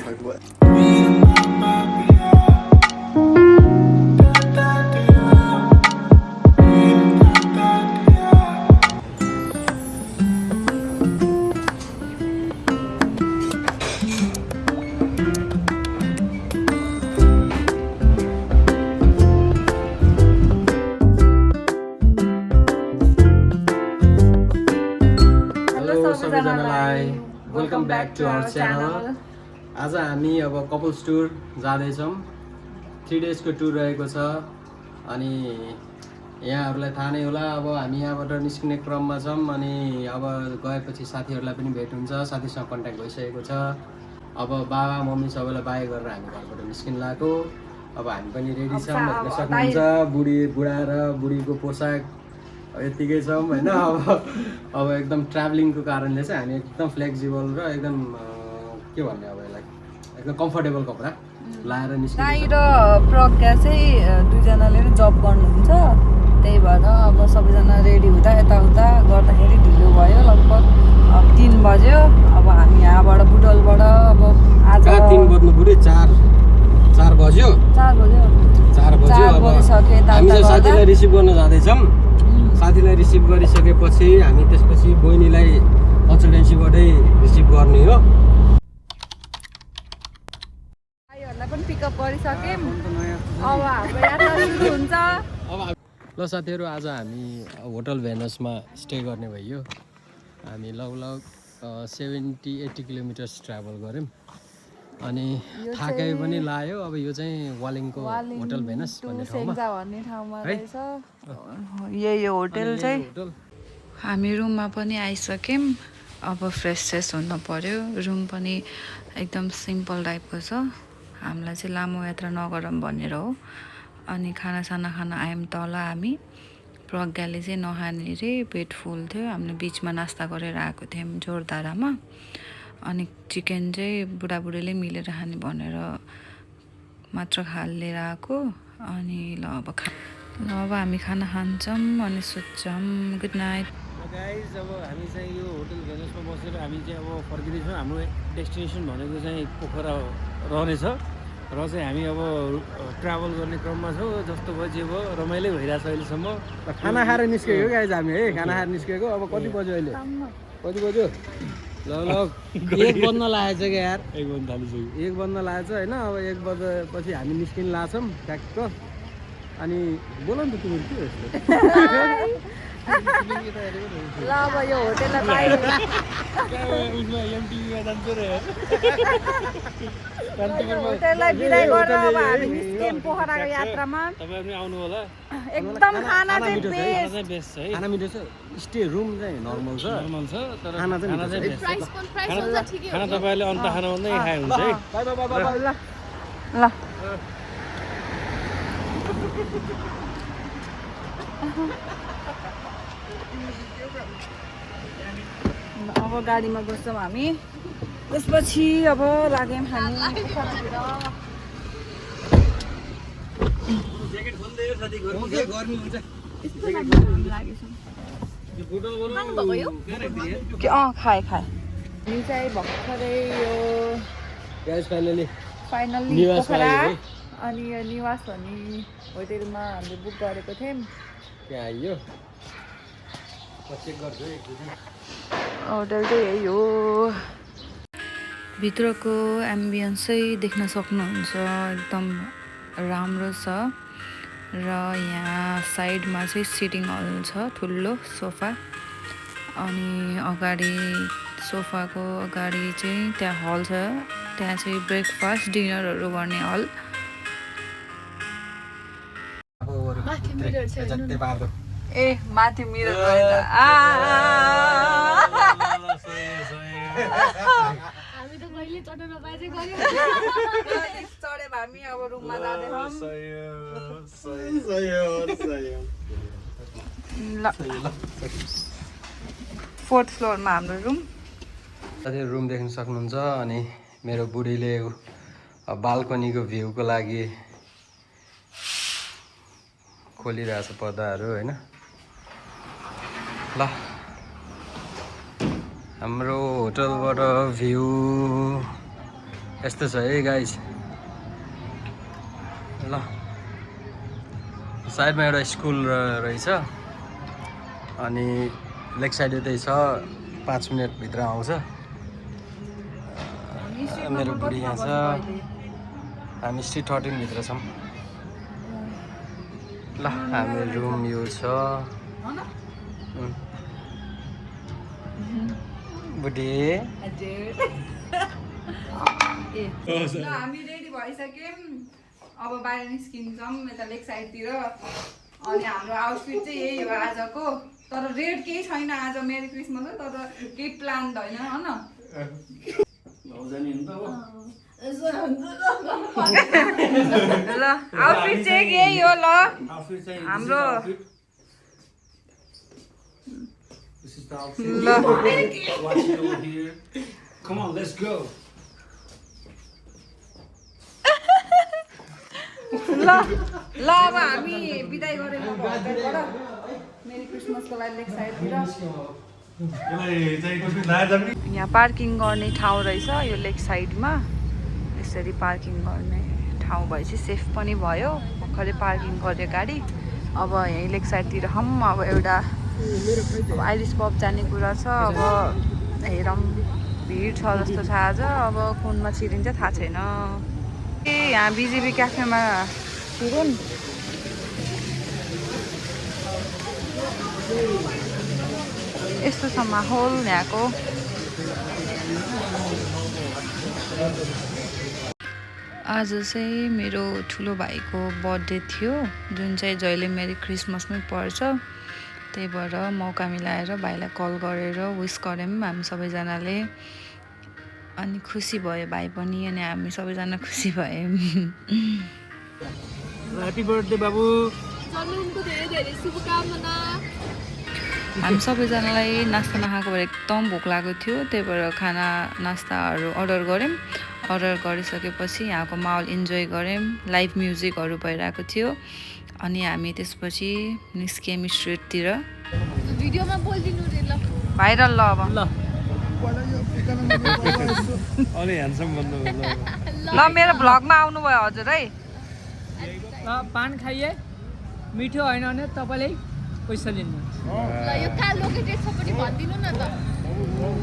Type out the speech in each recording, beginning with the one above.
Like what? सबैजनालाई welcome back to our channel. आज हामी अब कपल्स टुर जाँदैछौँ। 3 डेजको टुर रहेको छ अनि यहाँहरूलाई थाहा नै होला अब हामी यहाँबाट निस्किने क्रममा छौँ अनि अब गएपछि साथीहरूलाई पनि भेट हुन्छ, साथीसँग कन्ट्याक्ट भइसकेको छ। अब बाबा मम्मी सबैलाई बाई गरेर हामी घरबाट निस्किन लागेको। अब हामी पनि रेडी छौँ, हेर्न सक्नुहुन्छ बुढा र बुढीको पोसाक यतिकै छौँ होइन। अब एकदम ट्राभलिङको कारणले चाहिँ हामी एकदम फ्लेक्सिबल र एकदम के भन्ने अब यसलाई एकदम कम्फर्टेबल कपडा लाएर निस्किन्छ। र प्रज्ञा चाहिँ दुईजनाले नै जब गर्नुहुन्छ, त्यही भएर अब सबैजना रेडी हुँदा यताउता गर्दाखेरि ढिलो भयो। लगभग 3 बज्यो। अब हामी यहाँबाट बुटवलबाट अब आज 3 बज्नु पुरै 4 बज्यो। 4 बज्यो बजिसक्यो। हामी चाहिँ साथीलाई रिसिभ गर्न जाँदैछौँ। साथीलाई रिसिभ गरिसकेपछि हामी त्यसपछि बहिनीलाई कन्सल्टेन्सीबाटै रिसिभ गर्ने हो। भाइहरूलाई पनि पिकअप गरिसक्यौँ। अब हाम्रो यात्रा सुरु हुन्छ। ल साथीहरू, आज हामी होटल भेनसमा स्टे गर्ने भयो। हामी लगभग 70-80 किलोमिटर्स ट्राभल गऱ्यौँ अनि थाकै पनि लाग्यो। अब यो चाहिँ वालिङको होटल भेनस भन्ने ठाउँमा रहेछ। यही होटल चाहिँ हामी रुममा पनि आइसक्यौँ। अब फ्रेस हुनु पर्यो। रुम पनि एकदम सिम्पल टाइपको छ। हामीलाई चाहिँ लामो यात्रा नगरौँ भनेर हो। अनि खानासाना खान आयौँ तल हामी। प्रज्ञाले चाहिँ नखाने रे, पेट फुल थियो। हामीले बिचमा नास्ता गरेर आएको थियौँ जोरदारामा। अनि चिकन चाहिँ बुढाबुढीले मिलेर खाने भनेर मात्र लिएर आएको। अनि ल अब हामी खाना खान्छौँ अनि सुत्छौँ। Good night guys. अब हामी चाहिँ यो होटल भेनसमा बसेर हामी चाहिँ अब फर्किँदैछौँ। हाम्रो डेस्टिनेसन भनेको चाहिँ पोखरा रहनेछ र चाहिँ हामी अब ट्राभल गर्ने क्रममा छौँ। जस्तो बजी अब रमाइलो भइरहेछ अहिलेसम्म। खाना खाएर निस्केको गाइज हामी है। खाना खाएर निस्केको। अब कति बज्यो अहिले? कति बज्यो? ल 1 बज्न लागेको छ क्या यार। 1 बज्न थालिसक्यो। 1 बज्न लागेको छ होइन। अब 1 बजेपछि हामी निस्किन लाग्छौँ ट्याक्क। अनि बोल नि त तिमीहरू के हो यस्तो? ल अब यो होटललाई होटललाई बिदाई गरेर अब हामी निस्क्यौँ पोखराको यात्रामा। तपाईहरु पनि आउनु होला। एकदम खाना चाहिँ बेस्ट छ है। खाना मिठो छ। स्टे रुम चाहिँ नर्मल छ तर खाना चाहिँ प्राइस पनि ठिकै हो। खाना तपाईहरुले अन्त खाना भन्दै खाए हुन्छ है। बाइ ल ल अब गाडीमा बस्छौँ हामी। त्यसपछि अब लाग्यौँ हामी गर्मी हुन्छ। खाए हामी चाहिँ भर्खरै यो फाइनल्ली पोखरा अनि यो निवास भन्ने होटेलमा हामीले बुक गरेको थियौँ। त्यहाँ आइयो होटल चाहिँ यही हो। भित्रको एम्बियन्सै देख्न सक्नुहुन्छ, एकदम राम्रो छ। र यहाँ साइडमा चाहिँ सिटिङ हल छ, ठुलो सोफा। अनि अगाडि सोफाको अगाडि चाहिँ त्यहाँ हल छ। त्यहाँ चाहिँ ब्रेकफास्ट डिनरहरू गर्ने हल। ए माथि मिरर हामी त कहिले चढ्न नपाए चाहिँ गऱ्यौँ। चढे हामी अब रुममा जाँदैछौँ। ल 4th फ्लोरमा हाम्रो रुम। साथीहरु रुम देख्न सक्नुहुन्छ। अनि मेरो बुढीले बाल्कनीको भ्यूको लागि खोलिरहेछ पर्दाहरू होइन। ल हाम्रो होटलबाट भ्यू यस्तो छ है गाइज ल साइडमा एउटा स्कुल रहेछ अनि लेक साइड यतै छ 5 मिनटभित्र आउँछ मेरो बुढी यहाँ छ हामी स्ट्रिट 13 भित्र छौँ ल हाम्रो रुम यो छ बुढी हामी रेडी भइसक्यौँ अब बाहिर निस्किन्छौँ यता लेक साइडतिर अनि हाम्रो आउटफिट चाहिँ यही हो आजको तर रेड केही छैन आज मेरी क्रिसमस हो तर केही प्लान छैन होइन ल आउटफिट चाहिँ यही हो ल हाम्रो ल Come on, let's go. ल ल अब हामी बिदाई गऱ्यौँ अब होटलबाट मेरी क्रिसमसको लागि लेक साइडतिर यहाँ पार्किङ गर्ने ठाउँ रहेछ यो लेक साइडमा यसरी पार्किङ गर्ने ठाउँ भएपछि सेफ पनि भयो भर्खरै पार्किङ गर्यो गाडी अब यहीँ लेक साइडतिर हम अब एउटा अब आइरिस पब जाने कुरा छ अब हेरौँ भिड छ जस्तो छ आज अब कुनमा छिरिन्छ थाहा छैन ए यहाँ बिजेपी क्याफेमा छिरौँ यस्तो छ माहौल यहाँको आज चाहिँ मेरो ठुलो भाइको बर्थडे थियो जुन चाहिँ जहिले मेरी क्रिसमसमै पर्छ त्यही भएर मौका मिलाएर भाइलाई कल गरेर विस गऱ्यौँ हामी सबैजनाले अनि खुसी भयो भाइ पनि अनि हामी सबैजना खुसी भयौँ Happy birthday, बाबु. जन्मदिनको धेरै धेरै शुभकामना हामी सबैजनालाई नास्ता नखाएको भएर एकदम भोक लागेको थियो त्यही भएर खाना नास्ताहरू अर्डर गऱ्यौँ अर्डर गरिसकेपछि यहाँको माहौल इन्जोय गऱ्यौँ लाइभ म्युजिकहरू भइरहेको थियो अनि हामी त्यसपछि निस्क्यौँ स्ट्रिटतिर भिडियोमा बोलिदिनु रे ल भाइरल ल अब अलि ह्यान्डसम भन्नु ल मेरो भ्लगमा आउनुभयो हजुर है पान खाइए मिठो होइन भने तपाईँले पैसा लिनु ल यो कहाँ लोकेटेड छ पनि भनिदिनु न त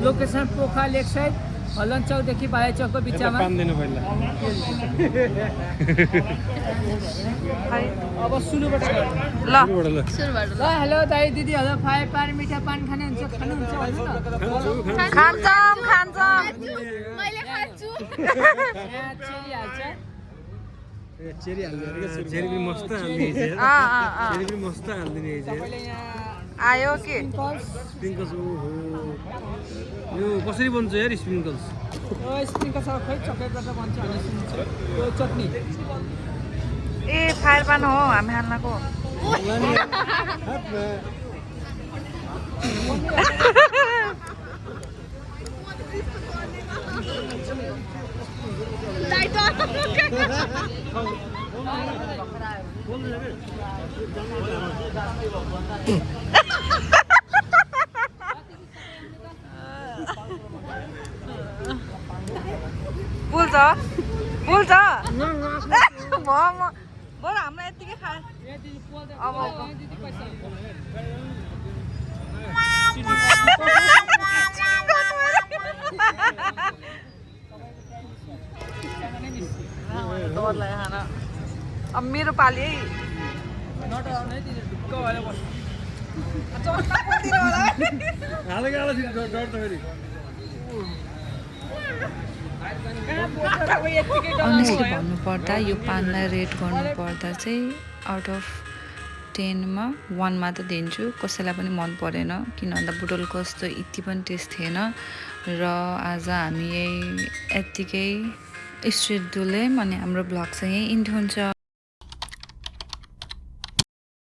लोकेसन पोखरा लेक साइड हलन चौकदेखि बाया चौकको बिचमा पान दिनु पहिला अब सुरुबाट ल सुरुबाट ल हेलो दाइ दिदी हेलो फाइ पान मिठा पान खानुहुन्छ खानुहुन्छ खान्छौँ खान्छौँ मैले खान्छु यहाँ चेरी हाल्छ चेरी हाल्दिने चेरी पनि मस्त हाल्दिने चेरी पनि मस्त हाल्दिने तपाईँले यहाँ आयो कि स्प्रिङ्कल्स ओहो यो कसरी बन्छ यार स्प्रिङ्कल्स स्प्रिङ्कल सब खै चक्लेटबाट बन्छ भने सुन्छ यो चटनी ए फायर पान हो हामी खानाको पुल्छ पुल्छ बरु हाम्रो यत्तिकै खा अब अब मेरो पाली है अनेस्टली भन्नुपर्दा यो पानलाई रेट गर्नुपर्दा चाहिँ आउट अफ 10मा 1 मात्र दिन्छु कसैलाई पनि मन परेन किन भन्दा बुटोलको जस्तो यति पनि टेस्ट थिएन र आज हामी यही यत्तिकै स्ट्रिट डुल्यौँ अनि हाम्रो भ्लग चाहिँ यहीँ इन्ड हुन्छ